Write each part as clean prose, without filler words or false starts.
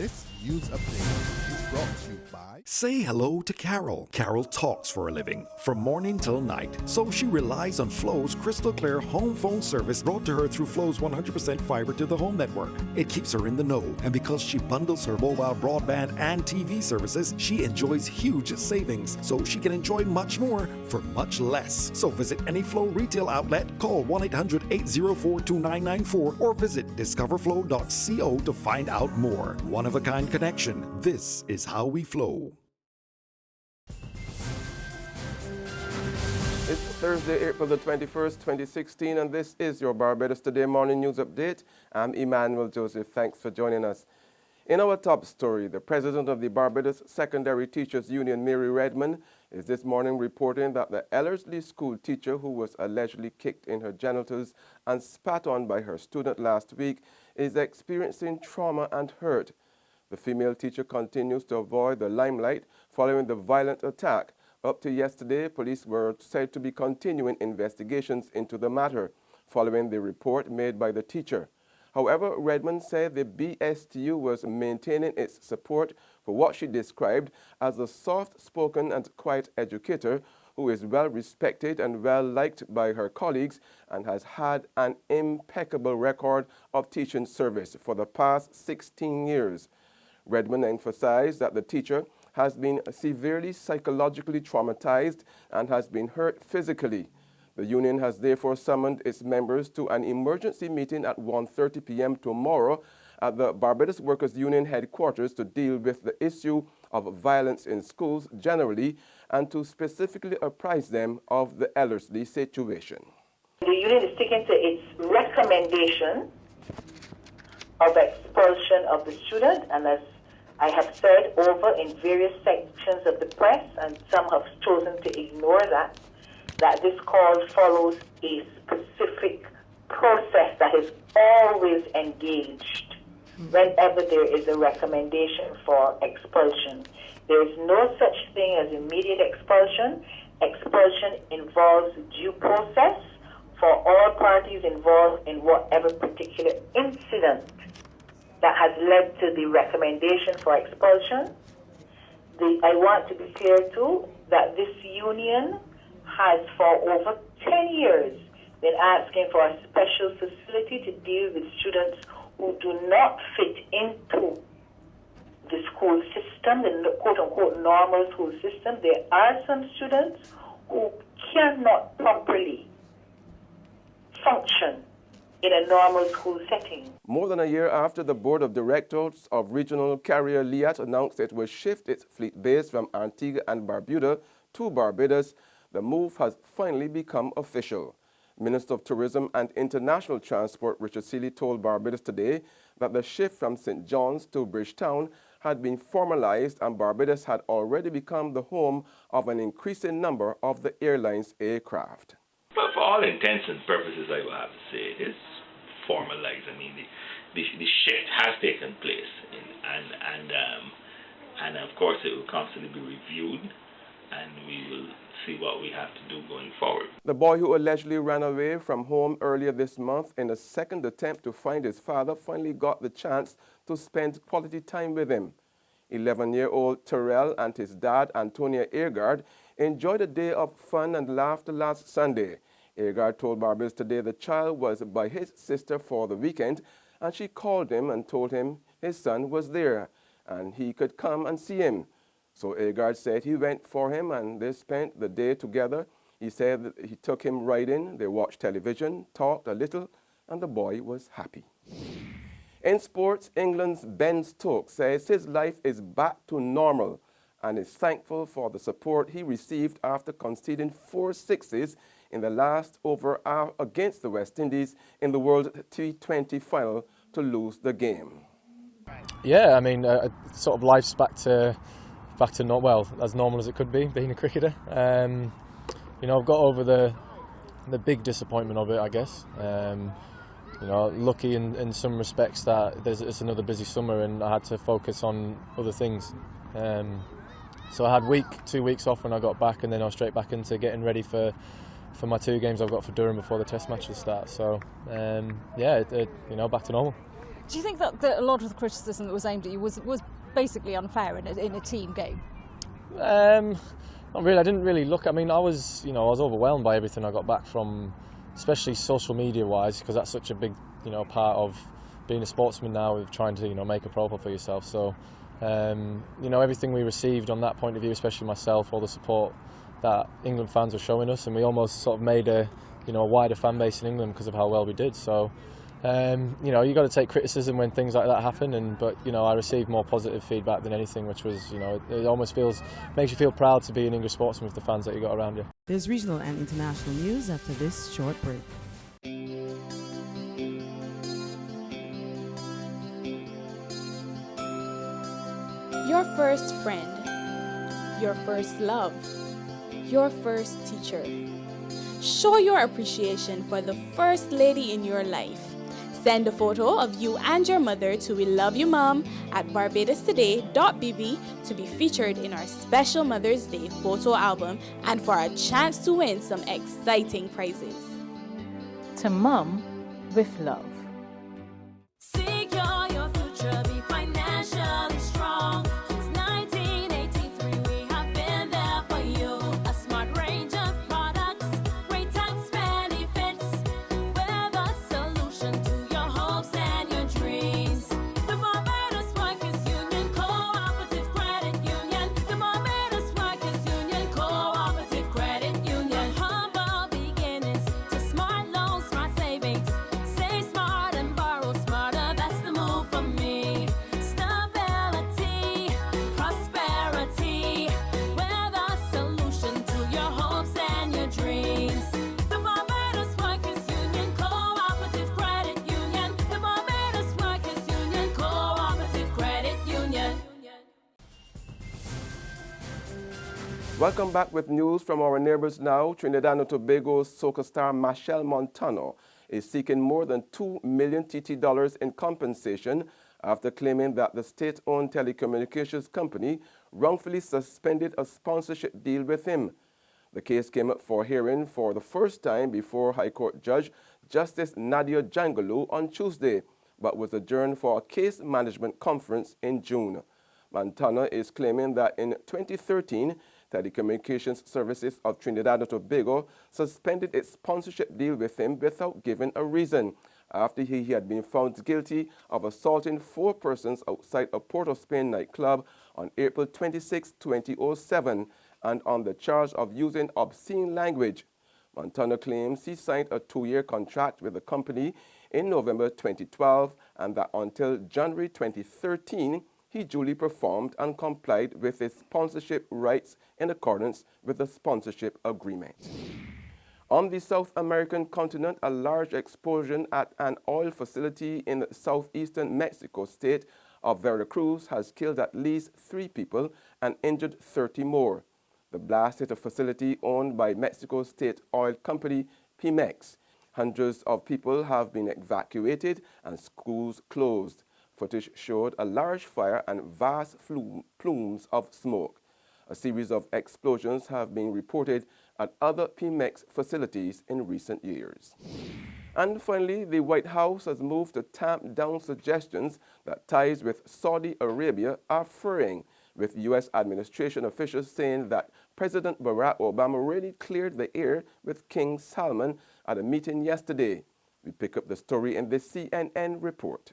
This news update is brought to you by... Say hello to Carol. Carol talks for a living, from morning till night. So she relies on Flo's crystal clear home phone service brought to her through Flo's 100% fiber to the home network. It keeps her in the know, and because she bundles her mobile broadband and TV services, she enjoys huge savings, so she can enjoy much more for much less. So visit any Flo retail outlet, call 1-800-804-2994, or visit discoverflow.co to find out more. One-of-a-kind connection. This is how we flow. It's Thursday, April the 21st, 2016, and this is your Barbados Today Morning News Update. I'm Emmanuel Joseph. Thanks for joining us. In our top story, the president of the Barbados Secondary Teachers Union, Mary Redmond, is this morning reporting that the Ellerslie School teacher who was allegedly kicked in her genitals and spat on by her student last week is experiencing trauma and hurt. The female teacher continues to avoid the limelight following the violent attack. Up to yesterday, police were said to be continuing investigations into the matter, following the report made by the teacher. However, Redmond said the BSTU was maintaining its support for what she described as a soft-spoken and quiet educator who is well respected and well liked by her colleagues and has had an impeccable record of teaching service for the past 16 years. Redmond emphasized that the teacher has been severely psychologically traumatized and has been hurt physically. The union has therefore summoned its members to an emergency meeting at 1:30 p.m. tomorrow at the Barbados Workers Union headquarters to deal with the issue of violence in schools generally and to specifically apprise them of the Ellerslie situation. The union is sticking to its recommendation of expulsion of the student, and as I have said over in various sections of the press, and some have chosen to ignore that this call follows a specific process that is always engaged whenever there is a recommendation for expulsion. There is no such thing as immediate expulsion. Expulsion involves due process for all parties involved in whatever particular incident that has led to the recommendation for expulsion. I want to be clear too that this union has for over 10 years been asking for a special facility to deal with students who do not fit into the school system, the quote-unquote normal school system. There are some students who cannot properly function in a normal school setting. More than a year after the board of directors of regional carrier Liat announced it will shift its fleet base from Antigua and Barbuda to Barbados, the move has finally become official. Minister of Tourism and International Transport Richard Seeley told Barbados Today that the shift from St. John's to Bridgetown had been formalized and Barbados had already become the home of an increasing number of the airline's aircraft. But for all intents and purposes, I will have to say it is formalized. I mean, the shift has taken place, and of course it will constantly be reviewed, and we will see what we have to do going forward. The boy who allegedly ran away from home earlier this month in a second attempt to find his father finally got the chance to spend quality time with him. 11-year-old Terrell and his dad, Antonia Eargard, enjoyed a day of fun and laughter last Sunday. Eargard told Barbados Today the child was by his sister for the weekend, and she called him and told him his son was there and he could come and see him. So Eargard said he went for him and they spent the day together. He said that he took him riding, they watched television, talked a little, and the boy was happy. In sports, England's Ben Stokes says his life is back to normal and is thankful for the support he received after conceding 4 sixes in the last over against the West Indies in the World T20 final to lose the game. Yeah, I mean, sort of life's back to well, as normal as it could be, being a cricketer. You know, I've got over the big disappointment of it, I guess. You know, lucky in some respects that it's another busy summer and I had to focus on other things. So I had 2 weeks off when I got back, and then I was straight back into getting ready for my 2 games I've got for Durham before the Test matches start. So yeah, you know, back to normal. Do you think that a lot of the criticism that was aimed at you was basically unfair in a team game? Not really. I didn't really look. I mean, I was overwhelmed by everything I got back from, especially social media wise, because that's such a big, part of being a sportsman now, of trying to, make a profile for yourself. So, everything we received on that point of view, especially myself, all the support that England fans were showing us, and we almost sort of made a wider fan base in England because of how well we did. So, you got to take criticism when things like that happen, but I received more positive feedback than anything, which was, it almost makes you feel proud to be an English sportsman with the fans that you got around you. There's regional and international news after this short break. Your first friend, your first love, your first teacher. Show your appreciation for the first lady in your life. Send a photo of you and your mother to We Love You Mom at barbadostoday.bb to be featured in our special Mother's Day photo album and for a chance to win some exciting prizes. To Mom with love. Secure your future, be financially strong. Since 1983, we have been there for you. A smart range of products, great tax benefits. We're the solution to your hopes and your dreams. The Barbados Workers Union Cooperative Credit Union. The Barbados Workers Union Cooperative Credit Union. Humble beginnings to smart loans, smart savings. Save smart and borrow smarter, that's the move for me. Stability, prosperity, we're the solution to your hopes and your dreams. The Barbados Workers Union Cooperative Credit Union. The Barbados Workers Union Cooperative Credit Union. Welcome back with news from our neighbors now. Trinidad and Tobago's soca star Machelle Montano is seeking more than $2 million TT in compensation after claiming that the state-owned telecommunications company wrongfully suspended a sponsorship deal with him. The case came up for hearing for the first time before High Court Judge Justice Nadia Jangolo on Tuesday, but was adjourned for a case management conference in June. Montana is claiming that in 2013, Telecommunications Services of Trinidad and Tobago suspended its sponsorship deal with him without giving a reason, after he had been found guilty of assaulting 4 persons outside a Port of Spain nightclub on April 26, 2007, and on the charge of using obscene language. Montana claims he signed a 2-year contract with the company in November 2012, and that until January 2013, he duly performed and complied with his sponsorship rights in accordance with the sponsorship agreement. On the South American continent, a large explosion at an oil facility in the southeastern Mexico state of Veracruz has killed at least 3 people and injured 30 more. The blast hit a facility owned by Mexico State Oil Company, Pemex. Hundreds of people have been evacuated and schools closed. Footage showed a large fire and vast plumes of smoke. A series of explosions have been reported at other Pemex facilities in recent years. And finally, the White House has moved to tamp down suggestions that ties with Saudi Arabia are fraying, with U.S. administration officials saying that President Barack Obama really cleared the air with King Salman at a meeting yesterday. We pick up the story in this CNN report.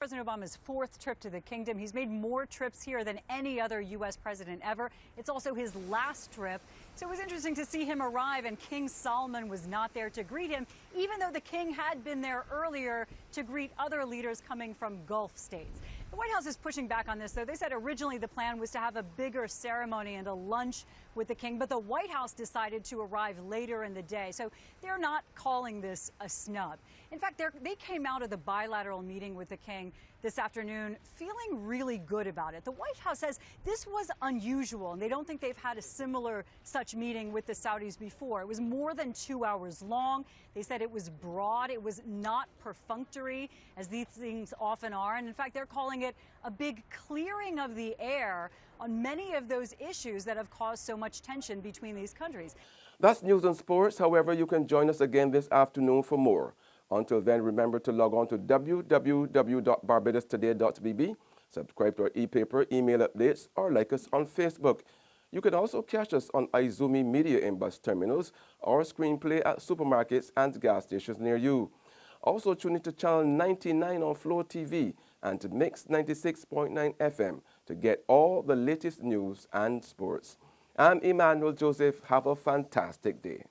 President Obama's 4th trip to the kingdom. He's made more trips here than any other U.S. president ever. It's also his last trip. So it was interesting to see him arrive, and King Salman was not there to greet him, even though the king had been there earlier to greet other leaders coming from Gulf states. The White House is pushing back on this, though. They said originally the plan was to have a bigger ceremony and a lunch with the king, but the White House decided to arrive later in the day. So they're not calling this a snub. In fact, they came out of the bilateral meeting with the king this afternoon feeling really good about it. The White House says this was unusual, and they don't think they've had a similar such meeting with the Saudis before. It was more than 2 hours long. They said it was broad. It was not perfunctory, as these things often are. And in fact, they're calling it a big clearing of the air on many of those issues that have caused so much tension between these countries. That's news and sports. However, you can join us again this afternoon for more. Until then, remember to log on to www.barbadostoday.bb, subscribe to our e-paper, email updates, or like us on Facebook. You can also catch us on Izumi Media in bus terminals or screenplay at supermarkets and gas stations near you. Also tune into channel 99 on Flow TV and to Mix 96.9 FM to get all the latest news and sports. I'm Emmanuel Joseph. Have a fantastic day.